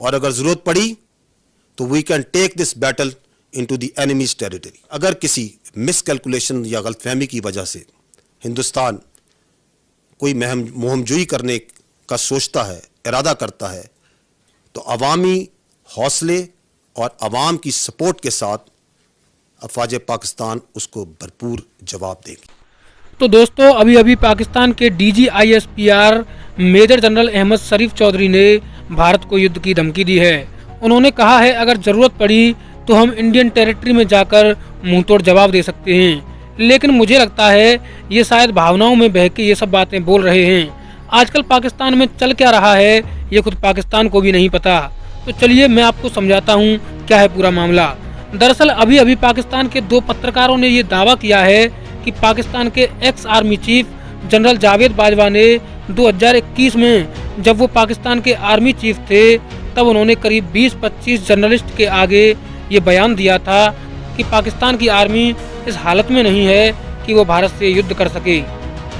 और अगर जरूरत पड़ी तो we can take this battle into the enemy's territory. अगर किसी मिसकैलकुलेशन या गलतफहमी की वजह से हिंदुस्तान कोई मुहिमजोई करने का सोचता है, इरादा करता है, तो अवामी हौसले और अवाम की सपोर्ट के साथ अफवाज पाकिस्तान उसको भरपूर जवाब देगी। तो दोस्तों, अभी अभी पाकिस्तान के DGISPR मेजर जनरल अहमद शरीफ चौधरी ने भारत को युद्ध की धमकी दी है। उन्होंने कहा है अगर जरूरत पड़ी तो हम इंडियन टेरिटरी में जाकर मुंहतोड़ जवाब दे सकते हैं। लेकिन मुझे लगता है ये शायद भावनाओं में बह के ये सब बातें बोल रहे हैं। आजकल पाकिस्तान में चल क्या रहा है ये खुद पाकिस्तान को भी नहीं पता। तो चलिए मैं आपको समझाता हूँ क्या है पूरा मामला। दरअसल अभी अभी पाकिस्तान के 2 पत्रकारों ने ये दावा किया है कि पाकिस्तान के ex army chief general Javed Bajwa ने 2021 में जब वो पाकिस्तान के आर्मी चीफ थे तब उन्होंने करीब 20-25 जर्नलिस्ट के आगे ये बयान दिया था कि पाकिस्तान की आर्मी इस हालत में नहीं है कि वो भारत से युद्ध कर सके।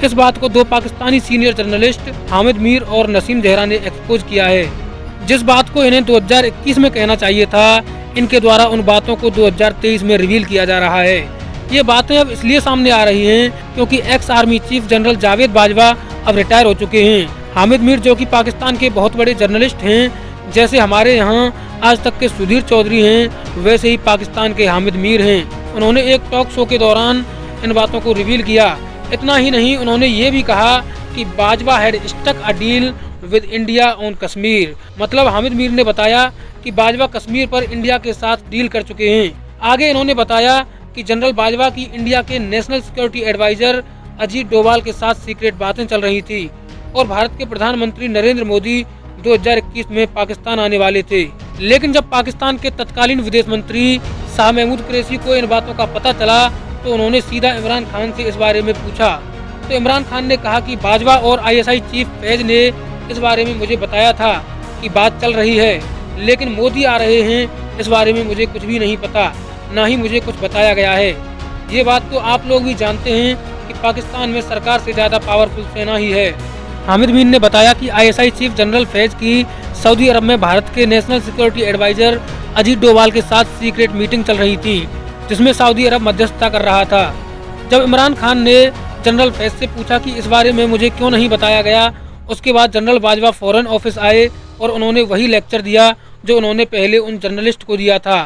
इस बात को 2 पाकिस्तानी सीनियर जर्नलिस्ट हामिद मीर और नसीम जहरा ने एक्सपोज किया है। जिस बात को इन्हें 2021 में कहना चाहिए था, इनके द्वारा उन बातों को 2023 में रिवील किया जा रहा है। ये बातें अब इसलिए सामने आ रही हैं क्योंकि ex army chief general Javed Bajwa अब रिटायर हो चुके हैं। हामिद मीर जो कि पाकिस्तान के बहुत बड़े जर्नलिस्ट हैं, जैसे हमारे यहाँ आज तक के सुधीर चौधरी हैं, वैसे ही पाकिस्तान के हामिद मीर हैं। उन्होंने एक टॉक शो के दौरान इन बातों को रिवील किया। इतना ही नहीं, उन्होंने ये भी कहा कि Bajwa had stuck a deal with India on Kashmir. मतलब हामिद मीर ने बताया कि बाजवा कश्मीर पर इंडिया के साथ डील कर चुके हैं। आगे इन्होंने बताया कि जनरल बाजवा की इंडिया के national security advisor Ajit Doval के साथ सीक्रेट बातें चल रही थी और भारत के प्रधानमंत्री नरेंद्र मोदी 2021 में पाकिस्तान आने वाले थे। लेकिन जब पाकिस्तान के तत्कालीन विदेश मंत्री शाह महमूद कुरैशी को इन बातों का पता चला तो उन्होंने सीधा इमरान खान से इस बारे में पूछा। तो इमरान खान ने कहा कि बाजवा और ISI चीफ फैज ने इस बारे में मुझे बताया था कि बात चल रही है, लेकिन मोदी आ रहे हैं इस बारे में मुझे कुछ भी नहीं पता, ना ही मुझे कुछ बताया गया है। ये बात तो आप लोग भी जानते हैं कि पाकिस्तान में सरकार से ज्यादा पावरफुल सेना ही है। हामिद मीर ने बताया कि ISI चीफ जनरल फैज की सऊदी अरब में भारत के national security advisor Ajit Doval के साथ सीक्रेट मीटिंग चल रही थी, जिसमें सऊदी अरब मध्यस्थता कर रहा था। जब इमरान खान ने जनरल फैज से पूछा कि इस बारे में मुझे क्यों नहीं बताया गया, उसके बाद जनरल बाजवा फौरन ऑफिस आए और उन्होंने वही लेक्चर दिया जो उन्होंने पहले उन जर्नलिस्ट को दिया था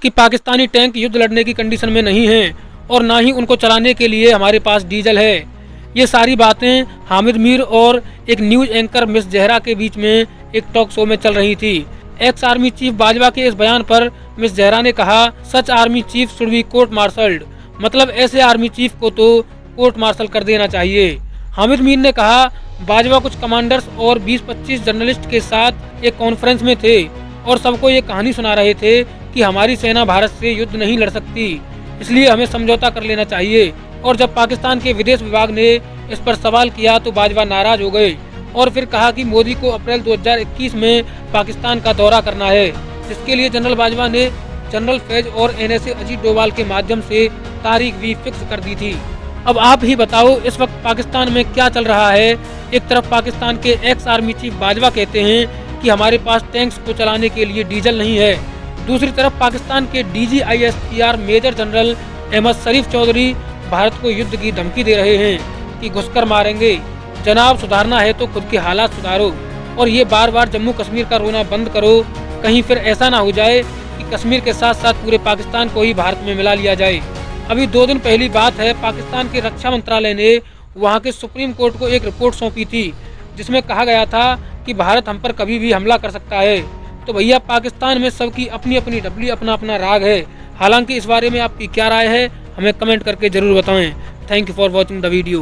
कि पाकिस्तानी टैंक युद्ध लड़ने की कंडीशन में नहीं है और ना ही उनको चलाने के लिए हमारे पास डीजल है। ये सारी बातें हामिद मीर और एक न्यूज एंकर मिस जहरा के बीच में एक टॉक शो में चल रही थी। एक्स आर्मी चीफ बाजवा के इस बयान पर मिस जहरा ने कहा, such army chief should be court martialled. मतलब ऐसे आर्मी चीफ को तो कोर्ट मार्शल कर देना चाहिए। हामिद मीर ने कहा, बाजवा कुछ कमांडर्स और 20-25 जर्नलिस्ट के साथ एक कॉन्फ्रेंस में थे और सबको ये कहानी सुना रहे थे कि हमारी सेना भारत से युद्ध नहीं लड़ सकती, इसलिए हमें समझौता कर लेना चाहिए। और जब पाकिस्तान के विदेश विभाग ने इस पर सवाल किया तो बाजवा नाराज हो गए और फिर कहा कि मोदी को अप्रैल 2021 में पाकिस्तान का दौरा करना है, जिसके लिए जनरल बाजवा ने जनरल फैज और NSA अजीत डोभाल के माध्यम से तारीख भी फिक्स कर दी थी। अब आप ही बताओ इस वक्त पाकिस्तान में क्या चल रहा है। एक तरफ पाकिस्तान के एक्स आर्मी चीफ बाजवा कहते हैं कि हमारे पास टैंक्स को चलाने के लिए डीजल नहीं है, दूसरी तरफ पाकिस्तान के DGISPR मेजर जनरल अहमद शरीफ चौधरी भारत को युद्ध की धमकी दे रहे हैं कि घुसकर मारेंगे। जनाब, सुधारना है तो खुद के हालात सुधारो और ये बार बार जम्मू कश्मीर का रोना बंद करो। कहीं फिर ऐसा ना हो जाए कि कश्मीर के साथ साथ पूरे पाकिस्तान को ही भारत में मिला लिया जाए। अभी 2 दिन पहली बात है, पाकिस्तान के रक्षा मंत्रालय ने वहाँ के सुप्रीम कोर्ट को एक रिपोर्ट सौंपी थी जिसमें कहा गया था कि भारत हम पर कभी भी हमला कर सकता है। तो भैया, पाकिस्तान में सबकी अपनी अपनी डबली, अपना अपना राग है। हालांकि इस बारे में आपकी क्या राय है हमें कमेंट करके जरूर बताएं। Thank you for watching the video.